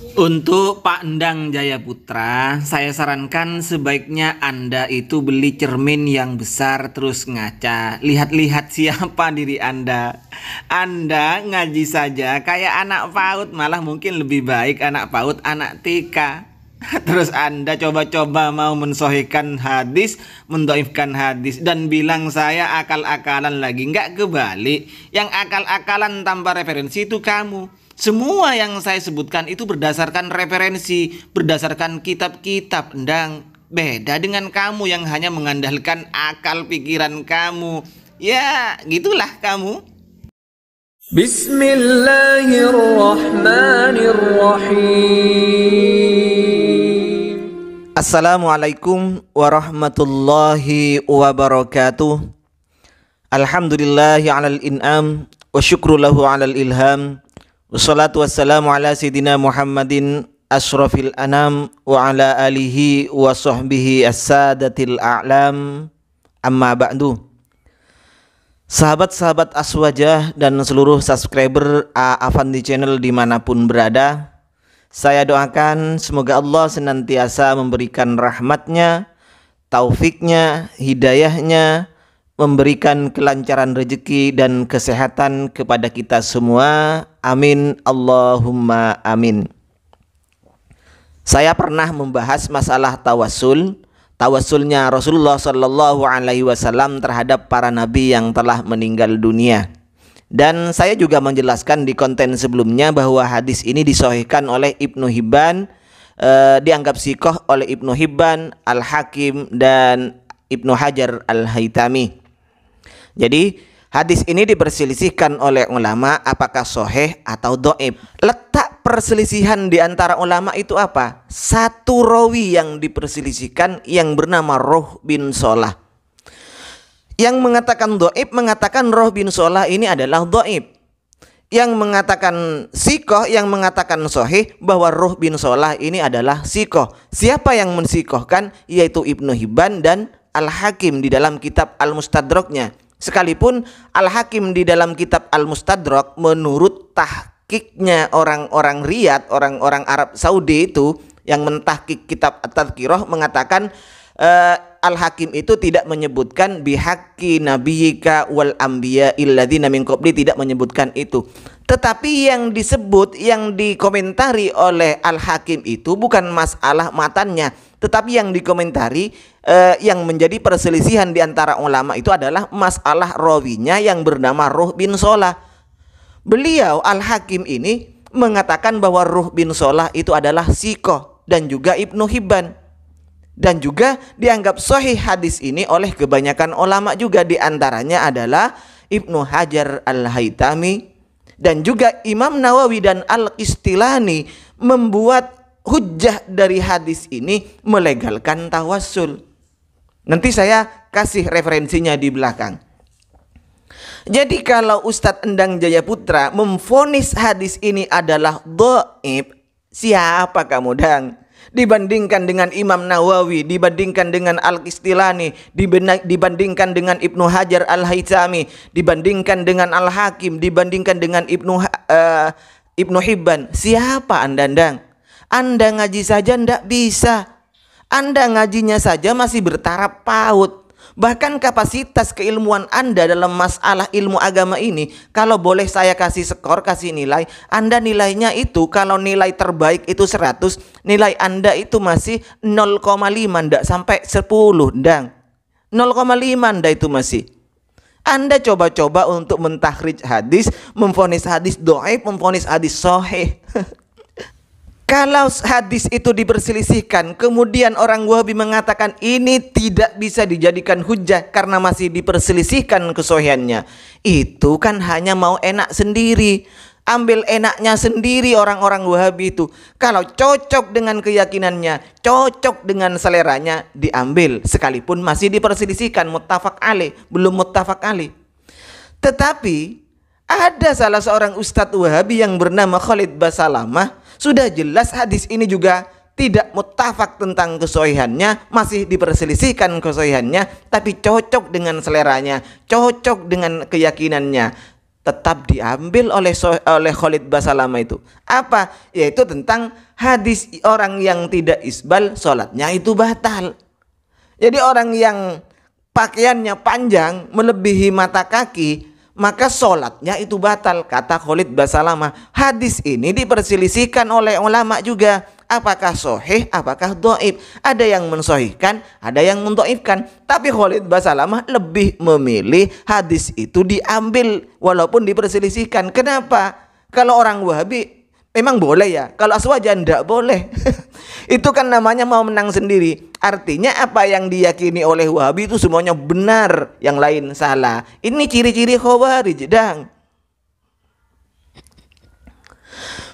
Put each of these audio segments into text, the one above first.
Untuk Pak Endang Jayaputra, saya sarankan sebaiknya Anda itu beli cermin yang besar terus ngaca. Lihat-lihat siapa diri Anda. Anda ngaji saja kayak anak PAUD, malah mungkin lebih baik anak PAUD, anak TK. Terus Anda coba-coba mau mensohikan hadis, mendoifkan hadis, dan bilang saya akal-akalan lagi. Nggak kebalik, yang akal-akalan tanpa referensi itu kamu. Semua yang saya sebutkan itu berdasarkan referensi, berdasarkan kitab-kitab. Endang, beda dengan kamu yang hanya mengandalkan akal pikiran kamu. Ya, gitulah kamu. Bismillahirrahmanirrahim. Assalamualaikum warahmatullahi wabarakatuh. Alhamdulillahi alal in'am wa syukru lahu alal ilham. Wassalatu wassalamu ala sayyidina Muhammadin asyrafil anam wa ala alihi wa sahbihi as-sadatil a'lam, amma ba'du. Sahabat-sahabat Aswajah dan seluruh subscriber Afandi Channel dimanapun berada, saya doakan semoga Allah senantiasa memberikan rahmatnya, taufiknya, hidayahnya, memberikan kelancaran rezeki dan kesehatan kepada kita semua. Amin, Allahumma amin. Saya pernah membahas masalah tawassul, tawassulnya Rasulullah Shallallahu Alaihi Wasallam terhadap para nabi yang telah meninggal dunia. Dan saya juga menjelaskan di konten sebelumnya bahwa hadis ini disahihkan oleh Ibnu Hibban, dianggap sikoh oleh Ibnu Hibban, Al-Hakim, dan Ibnu Hajar Al-Haytami. Jadi hadis ini diperselisihkan oleh ulama apakah sahih atau dhaif. Letak perselisihan di antara ulama itu apa? Satu rawi yang diperselisihkan yang bernama Ruh bin Shalah. Yang mengatakan dhaif mengatakan Ruh bin Shalah ini adalah dhaif. Yang mengatakan sikoh, yang mengatakan sahih bahwa Ruh bin Shalah ini adalah sikoh. Siapa yang mensikohkan? Yaitu Ibnu Hibban dan Al-Hakim di dalam kitab Al-Mustadraknya. Sekalipun Al-Hakim di dalam kitab Al-Mustadrak menurut tahqiqnya orang-orang Riyadh, orang-orang Arab Saudi itu yang mentahqiq kitab At-Tadhkirah mengatakan Al-Hakim itu tidak menyebutkan bihaqqi nabiyyika wal anbiya illadzina min qabli, tidak menyebutkan itu. Tetapi yang disebut, yang dikomentari oleh Al-Hakim itu bukan masalah matannya, tetapi yang dikomentari yang menjadi perselisihan di antara ulama itu adalah masalah rawinya yang bernama Ruh bin Shalah. Beliau Al-Hakim ini mengatakan bahwa Ruh bin Shalah itu adalah sikoh, dan juga Ibnu Hibban. Dan juga dianggap sahih hadis ini oleh kebanyakan ulama juga, di antaranya adalah Ibnu Hajar Al-Haytami, dan juga Imam Nawawi dan Al-Qistilani membuat hujjah dari hadis ini melegalkan tawassul. Nanti saya kasih referensinya di belakang. Jadi kalau Ustadz Endang Jayaputra memvonis hadis ini adalah dhaif, siapa kamu Dang? Dibandingkan dengan Imam Nawawi, dibandingkan dengan Al-Qistilani, dibandingkan dengan Ibnu Hajar Al-Haytami, dibandingkan dengan Al-Hakim, dibandingkan dengan Ibnu Hibban, siapa Anda Dang? Anda ngaji saja ndak bisa. Anda ngajinya saja masih bertaraf PAUD. Bahkan kapasitas keilmuan Anda dalam masalah ilmu agama ini, kalau boleh saya kasih skor, kasih nilai, Anda nilainya itu kalau nilai terbaik itu 100, nilai Anda itu masih 0,5, ndak sampai 10 Dang. 0,5 Anda itu masih. Anda coba-coba untuk mentahrijh hadis, memvonis hadis dhaif, memvonis hadis sahih. Kalau hadis itu diperselisihkan, kemudian orang Wahabi mengatakan ini tidak bisa dijadikan hujjah karena masih diperselisihkan kesohihannya, itu kan hanya mau enak sendiri. Ambil enaknya sendiri orang-orang Wahabi itu. Kalau cocok dengan keyakinannya, cocok dengan seleranya, diambil. Sekalipun masih diperselisihkan, muttafaq alaih, belum muttafaq alaih. Tetapi ada salah seorang ustadz Wahabi yang bernama Khalid Basalamah. Sudah jelas hadis ini juga tidak muttafaq tentang kesohihannya, masih diperselisihkan kesohihannya, tapi cocok dengan seleranya, cocok dengan keyakinannya. tetap diambil oleh Khalid Basalamah itu. Apa? Yaitu tentang hadis orang yang tidak isbal sholatnya itu batal. Jadi orang yang pakaiannya panjang melebihi mata kaki, maka sholatnya itu batal, kata Khalid Basalamah. Hadis ini diperselisihkan oleh ulama juga. Apakah sahih, apakah dhaif? Ada yang mensohihkan, ada yang mendhaifkan. Tapi Khalid Basalamah lebih memilih hadis itu diambil walaupun diperselisihkan. Kenapa? Kalau orang Wahabi memang boleh ya, kalau Aswajan tidak boleh. Itu kan namanya mau menang sendiri. Artinya apa yang diyakini oleh Wahabi itu semuanya benar, yang lain salah. Ini ciri-ciri Khawarij, Dang.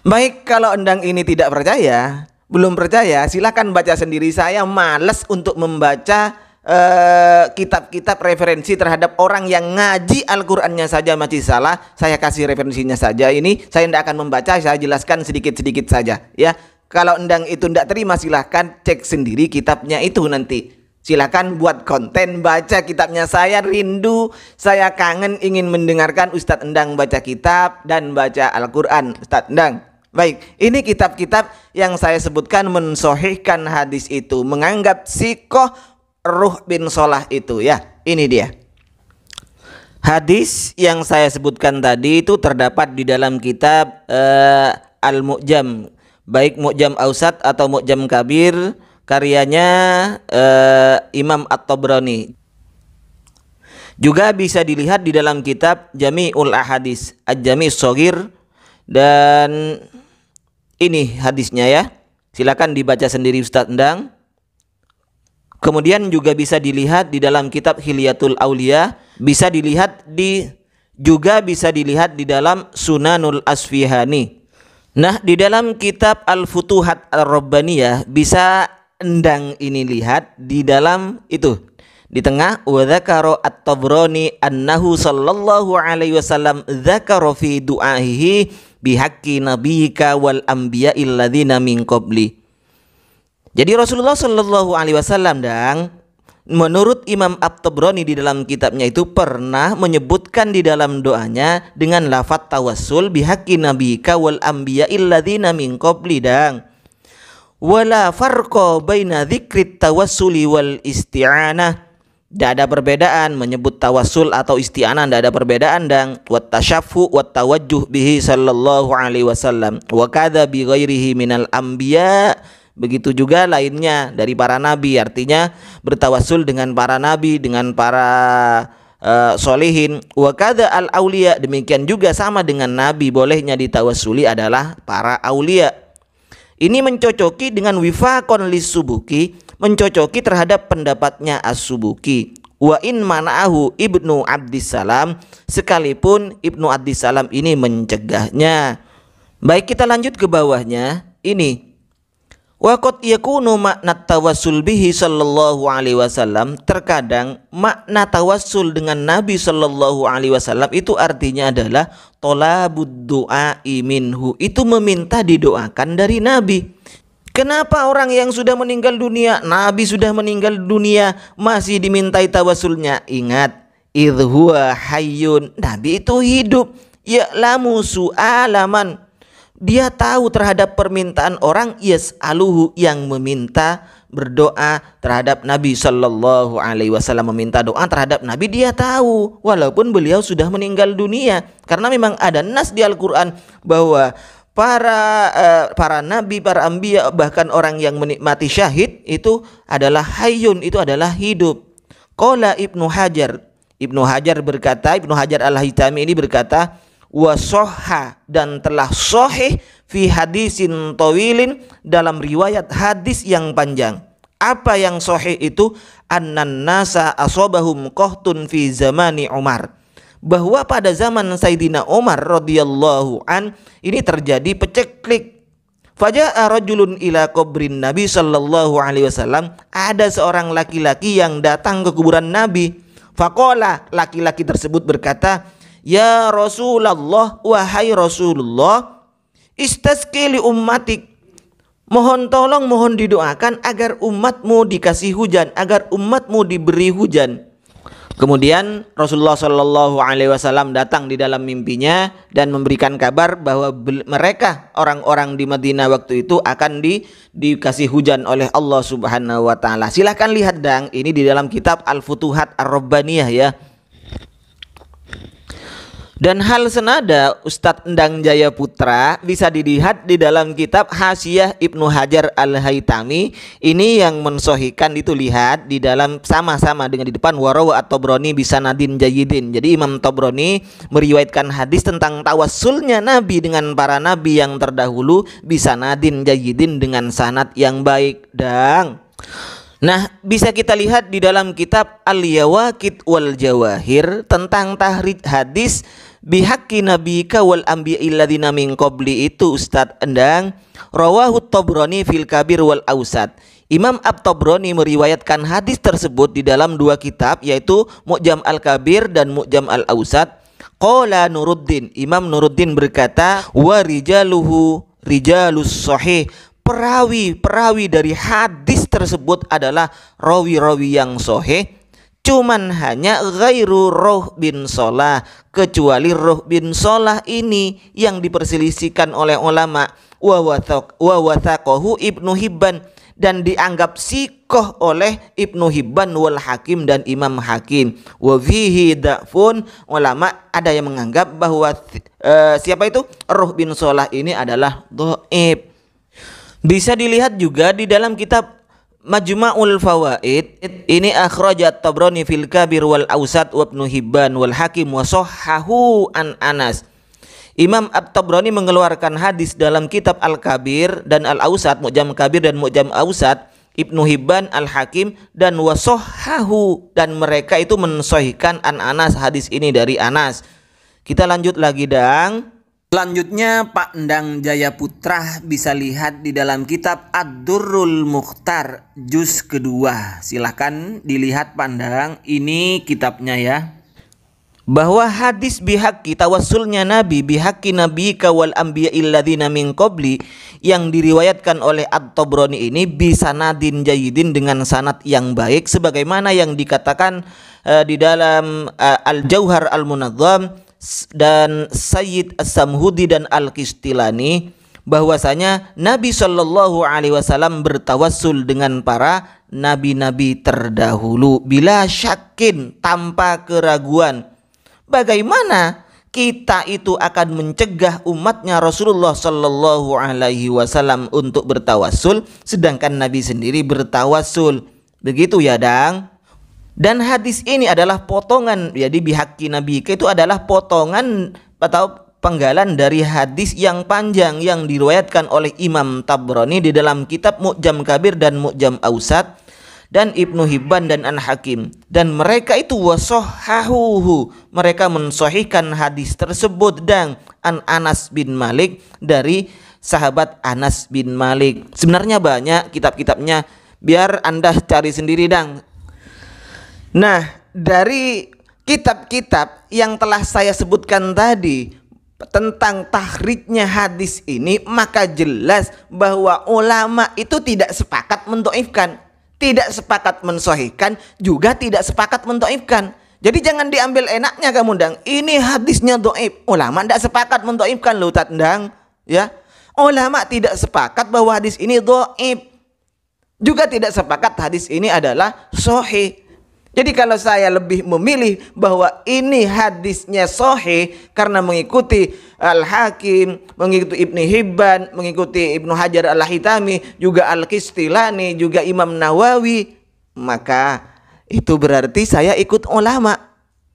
Baik, kalau Endang ini tidak percaya, belum percaya, silakan baca sendiri. Saya malas untuk membaca kitab-kitab referensi terhadap orang yang ngaji Al-Qur'annya saja masih salah. Saya kasih referensinya saja. Ini saya tidak akan membaca, saya jelaskan sedikit-sedikit saja ya. Kalau Endang itu tidak terima, silahkan cek sendiri kitabnya itu nanti. Silakan buat konten, baca kitabnya. Saya rindu, saya kangen ingin mendengarkan Ustadz Endang baca kitab dan baca Al-Quran. Ustadz Endang, baik, ini kitab-kitab yang saya sebutkan mensohihkan hadis itu, menganggap sikoh Ruh bin Solah itu ya. Ini dia. Hadis yang saya sebutkan tadi itu terdapat di dalam kitab Al-Mu'jam, baik Mu'jam Ausat atau Mu'jam Kabir, karyanya Imam At-Tabrani. Juga bisa dilihat di dalam kitab Jami'ul Ahadis, Ad-Jami' Shaghir, dan ini hadisnya ya. Silakan dibaca sendiri Ustadz Endang. Kemudian juga bisa dilihat di dalam kitab Hilyatul Aulia, juga bisa dilihat di dalam Sunanul Asfihani. Nah, di dalam kitab Al-Futuhat Ar-Rabbaniyah bisa Endang ini lihat di dalam itu di tengah, wa dzakara At-Tabrani annahu sallallahu alaihi wasallam dzakara fi du'ahihi bihaqqi nabiyyika wal anbiya'il ladzina min qabli. Jadi Rasulullah sallallahu alaihi wasallam, Dang, menurut Imam At-Tabrani di dalam kitabnya itu pernah menyebutkan di dalam doanya dengan lafaz tawassul bihaqqi nabiyyika wal anbiya'il ladzina min qabli, Dang. Wala farqa baina dzikrit tawassuli wal isti'anah. Tidak ada perbedaan menyebut tawassul atau isti'anah, tidak ada perbedaan, Dang. Wat tasyaffu wat tawajjuh bihi sallallahu alaihi wasallam wa kadza bi ghairihi minal anbiya. Begitu juga lainnya dari para nabi, artinya bertawassul dengan para nabi, dengan para solihin. Wa kadza al auliya, demikian juga sama dengan nabi bolehnya ditawassuli adalah para aulia. Ini mencocoki dengan wifaqon lis-Subuki, mencocoki terhadap pendapatnya As-Subuki. Wa in mana'ahu Ibnu Abdissalam, sekalipun Ibnu Abdissalam ini mencegahnya. Baik, kita lanjut ke bawahnya. Ini wa qad yakunu makna tawassul bihi sallallahu alaihi wasallam, terkadang makna tawassul dengan Nabi sallallahu alaihi wasallam itu artinya adalah tolabud du'ai minhu, itu meminta didoakan dari Nabi. Kenapa orang yang sudah meninggal dunia, Nabi sudah meninggal dunia, masih dimintai tawassulnya? Ingat, idh huwa hayyun, Nabi itu hidup, ya'lamu su'alaman, dia tahu terhadap permintaan orang, yas'aluhu, yang meminta berdoa terhadap Nabi sallallahu alaihi wasallam, meminta doa terhadap Nabi, dia tahu walaupun beliau sudah meninggal dunia. Karena memang ada nas di Al-Qur'an bahwa para nabi, para anbiya, bahkan orang yang menikmati syahid itu adalah hayyun, itu adalah hidup. Qala Ibnu Hajar berkata, Ibnu Hajar Al-Haytami ini berkata, wa sahha, dan telah sahih fi hadisin tawilin, dalam riwayat hadis yang panjang. Apa yang sahih itu? Annan nasa asabahum qahtun fi zamani Umar, bahwa pada zaman Sayyidina Umar radhiyallahu an ini terjadi peceklik. Faja'a rajulun ila qabrin Nabi sallallahu alaihi wasallam, ada seorang laki-laki yang datang ke kuburan Nabi. Faqala, laki-laki tersebut berkata, ya Rasulullah, wahai Rasulullah, istasqi li ummatik, mohon tolong, mohon didoakan agar umatmu dikasih hujan, agar umatmu diberi hujan. Kemudian Rasulullah Shallallahu Alaihi Wasallam datang di dalam mimpinya dan memberikan kabar bahwa mereka orang-orang di Madinah waktu itu akan dikasih hujan oleh Allah Subhanahu Wa Taala. Silahkan lihat dang, ini di dalam kitab Al-Futuhat Ar-Rabbaniyah ya. Dan hal senada Ustadz Endang Jaya Putra bisa dilihat di dalam kitab Hasyiah Ibnu Hajar Al-Haytami. Ini yang mensohikan itu, lihat di dalam sama-sama dengan di depan warawa at-Tabrani bisanadin jayyidin. Jadi Imam Tabrani meriwayatkan hadis tentang tawassulnya Nabi dengan para nabi yang terdahulu bisanadin jayyidin dengan sanad yang baik dang. Nah, bisa kita lihat di dalam kitab Al-Yawaqit wal Jawahir tentang tahrid hadis bihaqqi nabiyika wal anbiya'il ladzina min qabli itu Ustadz Endang, rawahu Tabrani fil Kabir wal Ausat. Imam At-Tabrani meriwayatkan hadis tersebut di dalam dua kitab, yaitu Mu'jam Al-Kabir dan Mu'jam Al-Ausat. Qala Nuruddin, Imam Nuruddin berkata, wa rijaluhu rijalus sahih. Perawi-perawi dari hadis tersebut adalah rawi-rawi yang sahih, cuman hanya ghairu Ruh bin Shalah, kecuali Ruh bin Shalah ini yang diperselisihkan oleh ulama. Wa wathaqahu Ibnu Hibban, dan dianggap sikoh oleh Ibnu Hibban wal Hakim dan Imam Hakim. Wa fihi da'fun, ulama ada yang menganggap bahwa siapa itu Ruh bin Shalah ini adalah dhaif. Bisa dilihat juga di dalam kitab Majma'ul Fawaid, ini akhrajat Tabrani fil Kabir wal Ausat wa Ibnu Hibban wal Hakim wa sahhahu an Anas. Imam At-Tabrani mengeluarkan hadis dalam kitab Al-Kabir dan Al-Ausat, Mu'jam Kabir dan Mu'jam Ausat, Ibnu Hibban, Al-Hakim dan wa sahhahu, dan mereka itu mensahihkan an Anas, hadis ini dari Anas. Kita lanjut lagi dang. Selanjutnya Pak Endang Jaya Putra bisa lihat di dalam kitab Ad-Durrul Mukhtar juz kedua. Silahkan dilihat Pak Endang, ini kitabnya ya. Bahwa hadis bihaqqi tawassulnya Nabi bihaqqi nabiyika wal anbiya'il ladzina min qabli yang diriwayatkan oleh At-Tabrani ini bisanadin jayyidin dengan sanad yang baik, sebagaimana yang dikatakan di dalam Al-Jauhar Al-Munazzam dan Sayyid As-Samhudi dan Al-Kistilani, bahwasanya Nabi Shallallahu Alaihi Wasallam bertawassul dengan para nabi-nabi terdahulu bila syakin, tanpa keraguan. Bagaimana kita itu akan mencegah umatnya Rasulullah Shallallahu Alaihi Wasallam untuk bertawassul, sedangkan Nabi sendiri bertawassul? Begitu ya dang. Dan hadis ini adalah potongan, jadi bihaqqi nabiyika itu adalah potongan atau penggalan dari hadis yang panjang yang diriwayatkan oleh Imam Tabrani di dalam kitab Mu'jam Kabir dan Mu'jam Ausat dan Ibnu Hibban dan An-Hakim. Dan mereka itu wasahhahuhu, mereka mensahihkan hadis tersebut dan an Anas bin Malik, dari sahabat Anas bin Malik. Sebenarnya banyak kitab-kitabnya, biar Anda cari sendiri dang. Nah, dari kitab-kitab yang telah saya sebutkan tadi tentang tahridnya hadis ini, maka jelas bahwa ulama itu tidak sepakat mendhaifkan, tidak sepakat mensahihkan, juga tidak sepakat mendhaifkan. Jadi jangan diambil enaknya kamu dang, ini hadisnya dhaif. Ulama tidak sepakat mendhaifkan loh tandang ya. Ulama tidak sepakat bahwa hadis ini dhaif, juga tidak sepakat hadis ini adalah sahih. Jadi kalau saya lebih memilih bahwa ini hadisnya sahih karena mengikuti Al-Hakim, mengikuti Ibnu Hibban, mengikuti Ibnu Hajar Al-Haytami, juga Al-Kistilani, juga Imam Nawawi, maka itu berarti saya ikut ulama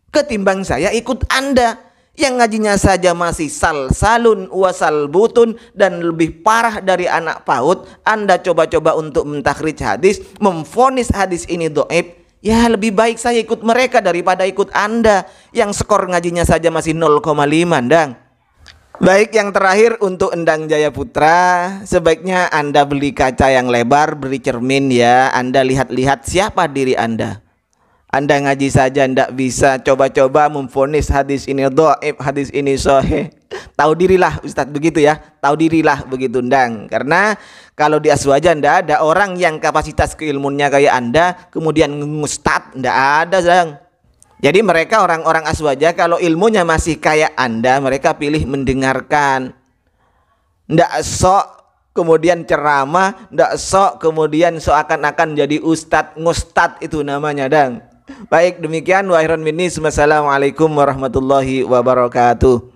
ketimbang saya ikut Anda yang ngajinya saja masih salsalun wasalbutun dan lebih parah dari anak PAUD. Anda coba-coba untuk mentakhrij hadis, memvonis hadis ini dhaif. Ya lebih baik saya ikut mereka daripada ikut Anda yang skor ngajinya saja masih 0,5 dang. Baik, yang terakhir untuk Endang Jaya Putra, sebaiknya Anda beli kaca yang lebar, beri cermin ya. Anda lihat-lihat siapa diri Anda. Anda ngaji saja ndak bisa coba-coba memvonis hadis ini dhaif, hadis ini sahih. Tahu dirilah Ustadz, begitu ya. Tahu dirilah begitu ndang. Karena kalau di Aswaja ndak ada orang yang kapasitas keilmuannya kayak Anda kemudian ngustad, ndak ada dang. Jadi mereka orang-orang aswaja kalau ilmunya masih kayak Anda, mereka pilih mendengarkan. Ndak sok kemudian ceramah, ndak sok kemudian seakan-akan jadi ustadz, ngustad itu namanya, Dang. Baik, demikian wa khairan minni. Wassalamualaikum warahmatullahi wabarakatuh.